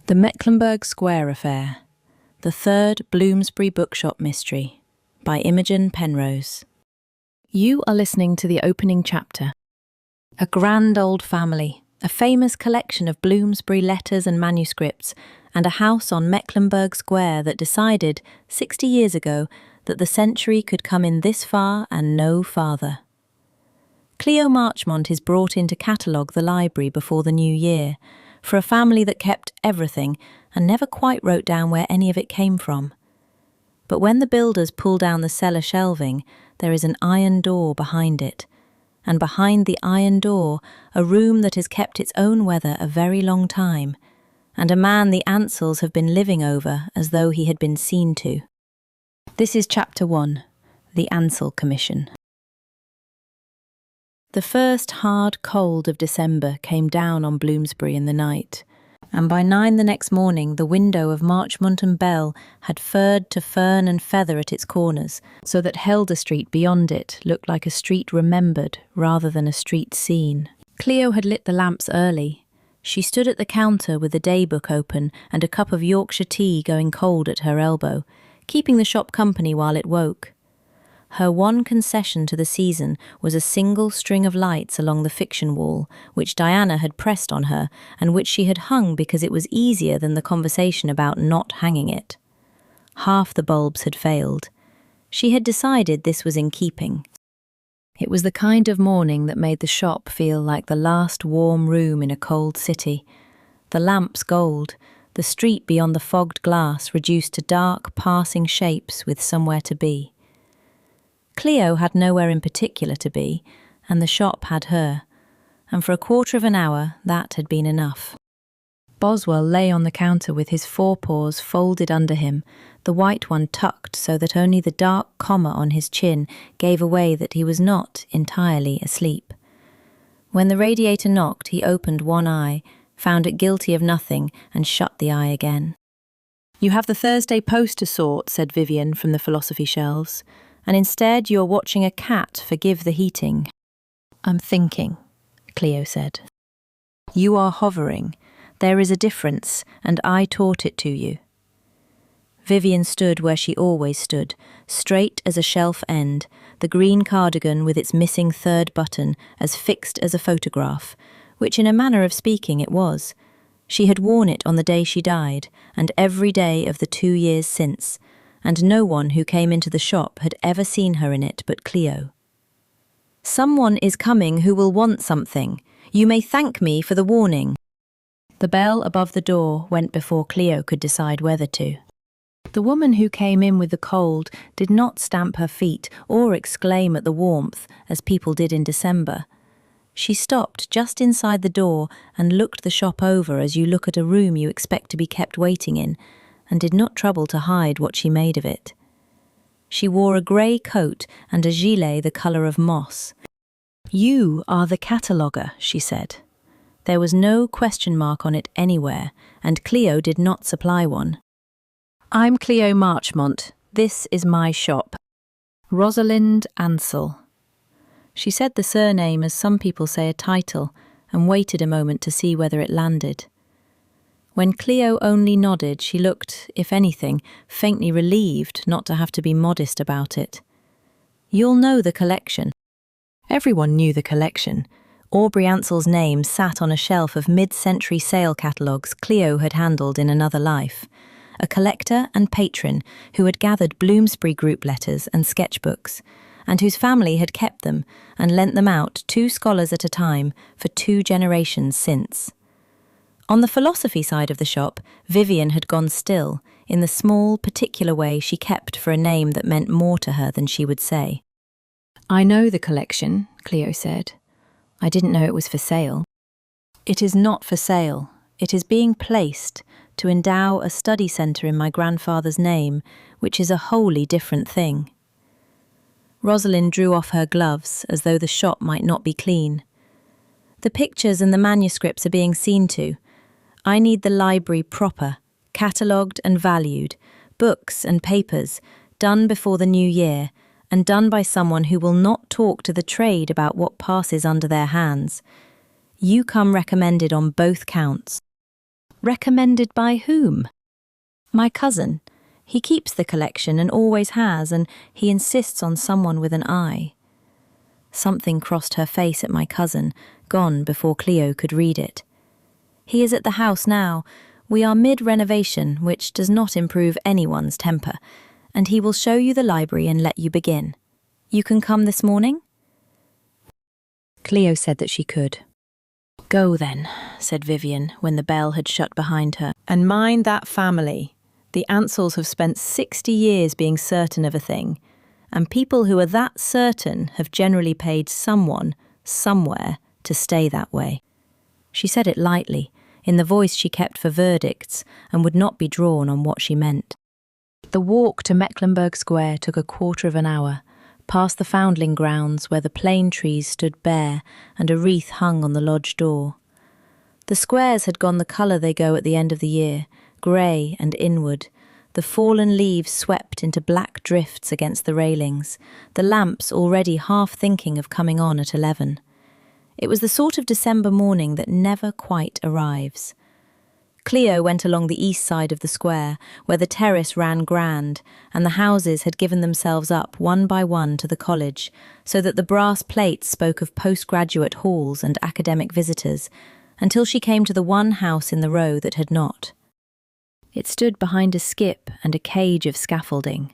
The Mecklenburgh Square Affair, the third Bloomsbury Bookshop Mystery, by Imogen, Penrose. You are listening to the opening chapter. A grand old family, a famous collection of Bloomsbury letters and manuscripts, and a house on Mecklenburgh Square that decided, 60 years ago, that the century could come in this far and no farther. Cleo Marchmont is brought in to catalogue the library before the new year, for a family that kept everything and never quite wrote down where any of it came from. But when the builders pull down the cellar shelving, there is an iron door behind it, and behind the iron door a room that has kept its own weather a very long time, and a man the Ansells have been living over as though he had been seen to. This is Chapter 1, The Ansell Commission. The first hard cold of December came down on Bloomsbury in the night, and by 9 the next morning the window of Marchmont and Bell had furred to fern and feather at its corners, so that Helder Street beyond it looked like a street remembered rather than a street seen. Cleo had lit the lamps early. She stood at the counter with the day-book open and a cup of Yorkshire tea going cold at her elbow, keeping the shop company while it woke. Her one concession to the season was a single string of lights along the fiction wall, which Diana had pressed on her, and which she had hung because it was easier than the conversation about not hanging it. Half the bulbs had failed. She had decided this was in keeping. It was the kind of morning that made the shop feel like the last warm room in a cold city. The lamps gold, the street beyond the fogged glass reduced to dark, passing shapes with somewhere to be. Cleo had nowhere in particular to be, and the shop had her, and for a quarter of an hour that had been enough. Boswell lay on the counter with his forepaws folded under him, the white one tucked so that only the dark comma on his chin gave away that he was not entirely asleep. When the radiator knocked, he opened one eye, found it guilty of nothing, and shut the eye again. "You have the Thursday Post to sort," said Vivian from the philosophy shelves, "and instead you're watching a cat forgive the heating." "I'm thinking," Cleo said. "You are hovering. There is a difference, and I taught it to you." Vivian stood where she always stood, straight as a shelf end, the green cardigan with its missing third button as fixed as a photograph, which in a manner of speaking it was. She had worn it on the day she died, and every day of the 2 years since, and no one who came into the shop had ever seen her in it but Cleo. "Someone is coming who will want something. You may thank me for the warning." The bell above the door went before Cleo could decide whether to. The woman who came in with the cold did not stamp her feet or exclaim at the warmth as people did in December. She stopped just inside the door and looked the shop over as you look at a room you expect to be kept waiting in, and did not trouble to hide what she made of it. She wore a grey coat and a gilet the colour of moss. "You are the cataloguer," she said. There was no question mark on it anywhere, and Cleo did not supply one. "I'm Cleo Marchmont. This is my shop. Rosalind Ansell." She said the surname as some people say a title, and waited a moment to see whether it landed. When Cleo only nodded, she looked, if anything, faintly relieved not to have to be modest about it. "You'll know the collection." Everyone knew the collection. Aubrey Ansell's name sat on a shelf of mid-century sale catalogues Cleo had handled in another life. A collector and patron who had gathered Bloomsbury group letters and sketchbooks, and whose family had kept them and lent them out 2 scholars at a time for 2 generations since. On the philosophy side of the shop, Vivian had gone still, in the small, particular way she kept for a name that meant more to her than she would say. "I know the collection," Cleo said. "I didn't know it was for sale." "It is not for sale. It is being placed to endow a study centre in my grandfather's name, which is a wholly different thing." Rosalind drew off her gloves, as though the shop might not be clean. "The pictures and the manuscripts are being seen to. I need the library proper, catalogued and valued, books and papers, done before the new year, and done by someone who will not talk to the trade about what passes under their hands. You come recommended on both counts." Recommended by whom? My cousin. He keeps the collection and always has, and he insists on someone with an eye. Something crossed her face at my cousin, gone before Cleo could read it. He is at the house now. We are mid-renovation, which does not improve anyone's temper, and he will show you the library and let you begin. You can come this morning? Cleo said that she could. Go then, said Vivian, when the bell had shut behind her, and mind that family. The Ansells have spent 60 years being certain of a thing, and people who are that certain have generally paid someone, somewhere, to stay that way. She said it lightly, in the voice she kept for verdicts, and would not be drawn on what she meant. The walk to Mecklenburgh Square took a quarter of an hour, past the foundling grounds where the plane trees stood bare and a wreath hung on the lodge door. The squares had gone the colour they go at the end of the year, grey and inward, the fallen leaves swept into black drifts against the railings, the lamps already half thinking of coming on at 11. It was the sort of December morning that never quite arrives. Cleo went along the east side of the square, where the terrace ran grand, and the houses had given themselves up one by one to the college, so that the brass plates spoke of postgraduate halls and academic visitors, until she came to the one house in the row that had not. It stood behind a skip and a cage of scaffolding.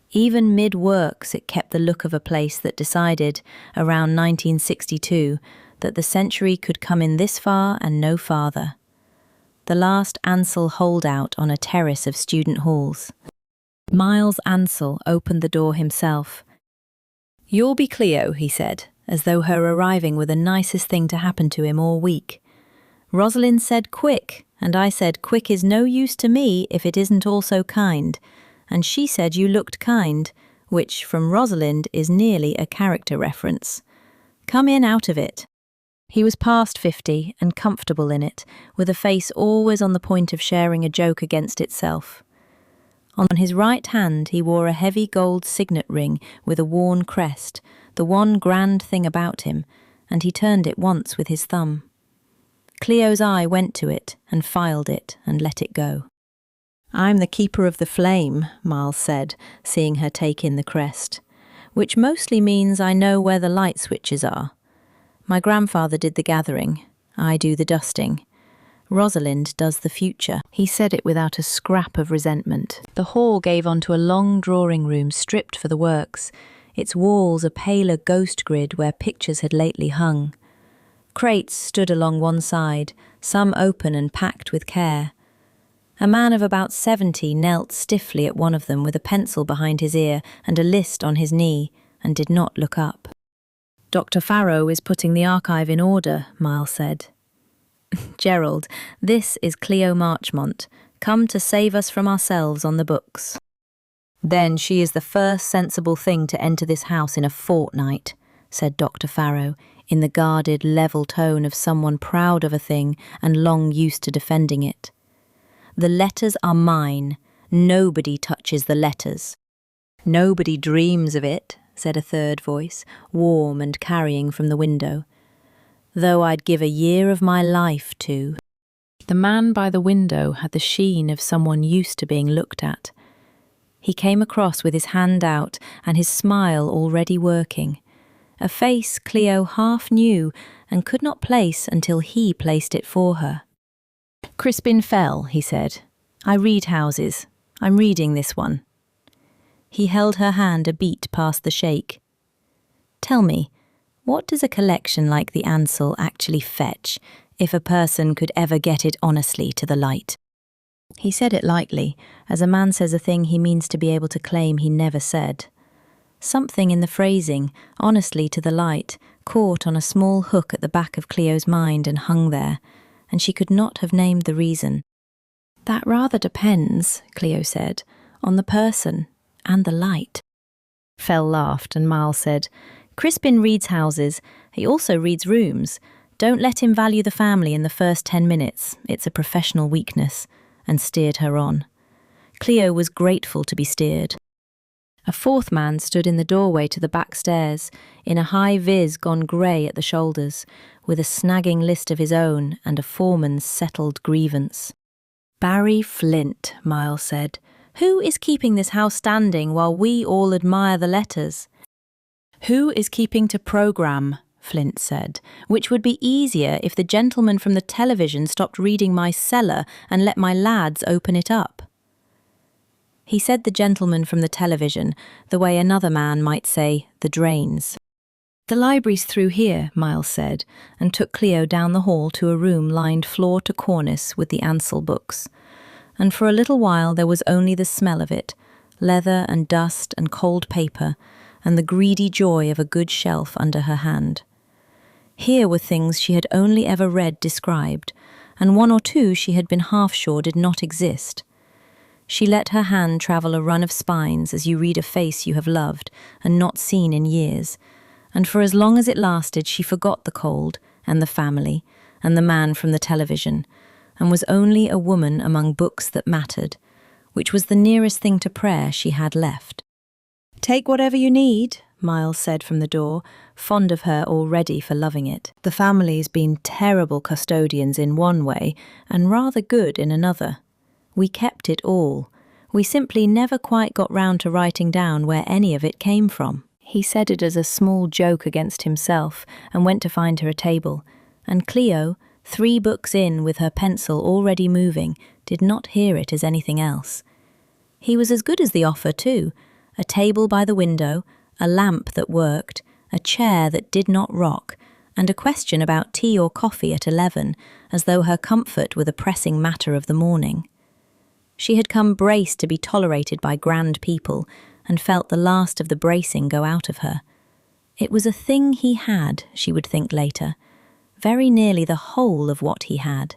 Even mid-works it kept the look of a place that decided, around 1962, that the century could come in this far and no farther. The last Ansell holdout on a terrace of student halls. Miles Ansell opened the door himself. "You'll be Cleo," he said, as though her arriving were the nicest thing to happen to him all week. "Rosalind said quick, and I said quick is no use to me if it isn't also kind, and she said you looked kind, which, from Rosalind, is nearly a character reference. Come in out of it." He was past 50 and comfortable in it, with a face always on the point of sharing a joke against itself. On his right hand he wore a heavy gold signet ring with a worn crest, the one grand thing about him, and he turned it once with his thumb. Cleo's eye went to it and filed it and let it go. "I'm the keeper of the flame," Miles said, seeing her take in the crest, "which mostly means I know where the light switches are. My grandfather did the gathering, I do the dusting. Rosalind does the future." He said it without a scrap of resentment. The hall gave onto a long drawing room stripped for the works, its walls a paler ghost grid where pictures had lately hung. Crates stood along one side, some open and packed with care. A man of about 70 knelt stiffly at one of them with a pencil behind his ear and a list on his knee, and did not look up. "Dr. Farrow is putting the archive in order," Miles said. "Gerald, this is Cleo Marchmont, come to save us from ourselves on the books." "Then she is the first sensible thing to enter this house in a fortnight," said Dr. Farrow, in the guarded, level tone of someone proud of a thing and long used to defending it. "The letters are mine. Nobody touches the letters." "Nobody dreams of it," said a third voice, warm and carrying from the window. "Though I'd give a year of my life to." The man by the window had the sheen of someone used to being looked at. He came across with his hand out and his smile already working. A face Cleo half knew and could not place until he placed it for her. "Crispin Fell," he said. "I read houses. I'm reading this one." He held her hand a beat past the shake. "Tell me, what does a collection like the Ansell actually fetch, if a person could ever get it honestly to the light?" He said it lightly, as a man says a thing he means to be able to claim he never said. Something in the phrasing, honestly to the light, caught on a small hook at the back of Cleo's mind and hung there, and she could not have named the reason. "That rather depends," Cleo said, "on the person and the light." Fell laughed, and Miles said, "Crispin reads houses. He also reads rooms. Don't let him value the family in the first 10 minutes. It's a professional weakness," and steered her on. Cleo was grateful to be steered. A fourth man stood in the doorway to the back stairs, in a high vis gone grey at the shoulders, with a snagging list of his own and a foreman's settled grievance. "Barry Flint," Miles said. "Who is keeping this house standing while we all admire the letters?" "Who is keeping to programme?" Flint said, "which would be easier if the gentleman from the television stopped reading my cellar and let my lads open it up." He said the gentleman from the television, the way another man might say the drains. "The library's through here," Miles said, and took Cleo down the hall to a room lined floor to cornice with the Ansell books. And for a little while there was only the smell of it, leather and dust and cold paper, and the greedy joy of a good shelf under her hand. Here were things she had only ever read described, and one or two she had been half sure did not exist. She let her hand travel a run of spines as you read a face you have loved and not seen in years, and for as long as it lasted she forgot the cold and the family and the man from the television, and was only a woman among books that mattered, which was the nearest thing to prayer she had left. "Take whatever you need," Miles said from the door, fond of her already for loving it. "The family's been terrible custodians in one way and rather good in another. We kept it all. We simply never quite got round to writing down where any of it came from." He said it as a small joke against himself and went to find her a table, and Cleo, 3 books in with her pencil already moving, did not hear it as anything else. He was as good as the offer too: a table by the window, a lamp that worked, a chair that did not rock, and a question about tea or coffee at 11, as though her comfort were the pressing matter of the morning. She had come braced to be tolerated by grand people, and felt the last of the bracing go out of her. It was a thing he had, she would think later, very nearly the whole of what he had.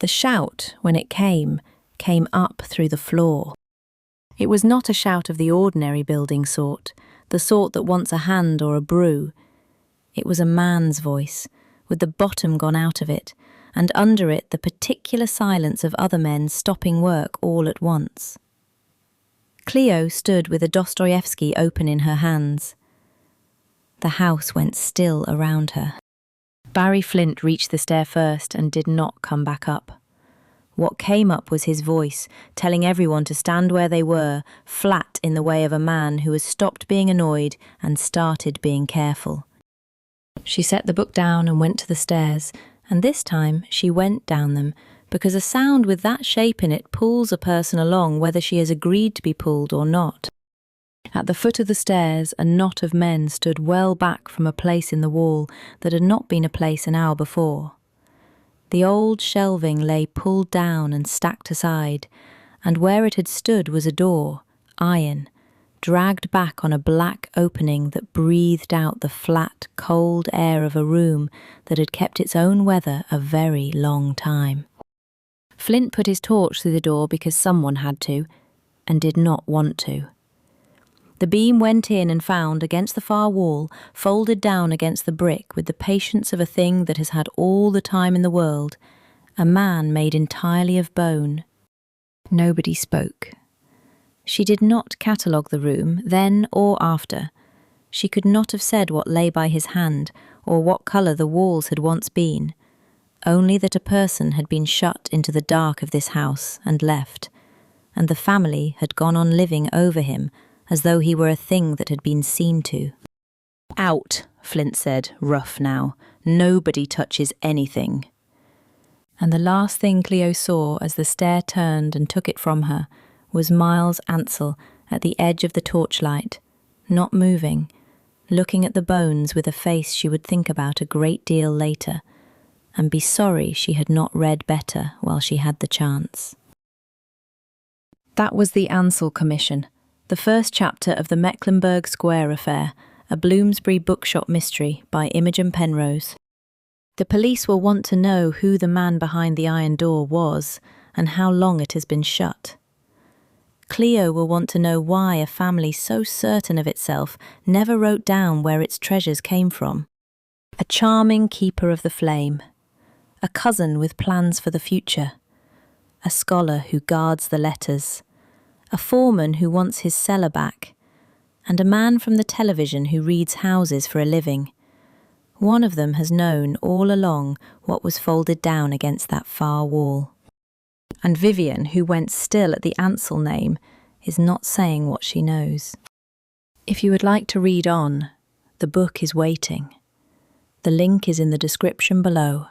The shout, when it came up through the floor. It was not a shout of the ordinary building sort, the sort that wants a hand or a brew. It was a man's voice, with the bottom gone out of it, and under it the particular silence of other men stopping work all at once. Cleo stood with a Dostoevsky open in her hands. The house went still around her. Barry Flint reached the stair first and did not come back up. What came up was his voice, telling everyone to stand where they were, flat in the way of a man who has stopped being annoyed and started being careful. She set the book down and went to the stairs, and this time she went down them, because a sound with that shape in it pulls a person along whether she has agreed to be pulled or not. At the foot of the stairs a knot of men stood well back from a place in the wall that had not been a place an hour before. The old shelving lay pulled down and stacked aside, and where it had stood was a door, iron, dragged back on a black opening that breathed out the flat, cold air of a room that had kept its own weather a very long time. Flint put his torch through the door because someone had to, and did not want to. The beam went in and found, against the far wall, folded down against the brick with the patience of a thing that has had all the time in the world, a man made entirely of bone. Nobody spoke. She did not catalogue the room, then or after. She could not have said what lay by his hand, or what colour the walls had once been, only that a person had been shut into the dark of this house and left, and the family had gone on living over him, as though he were a thing that had been seen to. "Out," Flint said, rough now. "Nobody touches anything." And the last thing Cleo saw as the stair turned and took it from her was Miles Ansell at the edge of the torchlight, not moving, looking at the bones with a face she would think about a great deal later, and be sorry she had not read better while she had the chance. That was the Ansell Commission, the first chapter of the Mecklenburgh Square Affair, a Bloomsbury Bookshop Mystery by Imogen Penrose. The police will want to know who the man behind the iron door was and how long it has been shut. Cleo will want to know why a family so certain of itself never wrote down where its treasures came from. A charming keeper of the flame, a cousin with plans for the future, a scholar who guards the letters, a foreman who wants his cellar back, and a man from the television who reads houses for a living. One of them has known all along what was folded down against that far wall. And Vivian, who went still at the Ansell name, is not saying what she knows. If you would like to read on, the book is waiting. The link is in the description below.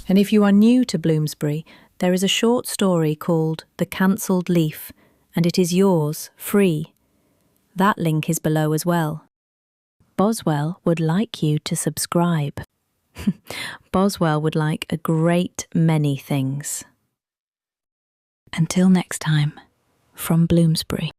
And if you are new to Bloomsbury, there is a short story called The Cancelled Leaf, and it is yours, free. That link is below as well. Boswell would like you to subscribe. Boswell would like a great many things. Until next time, from Bloomsbury.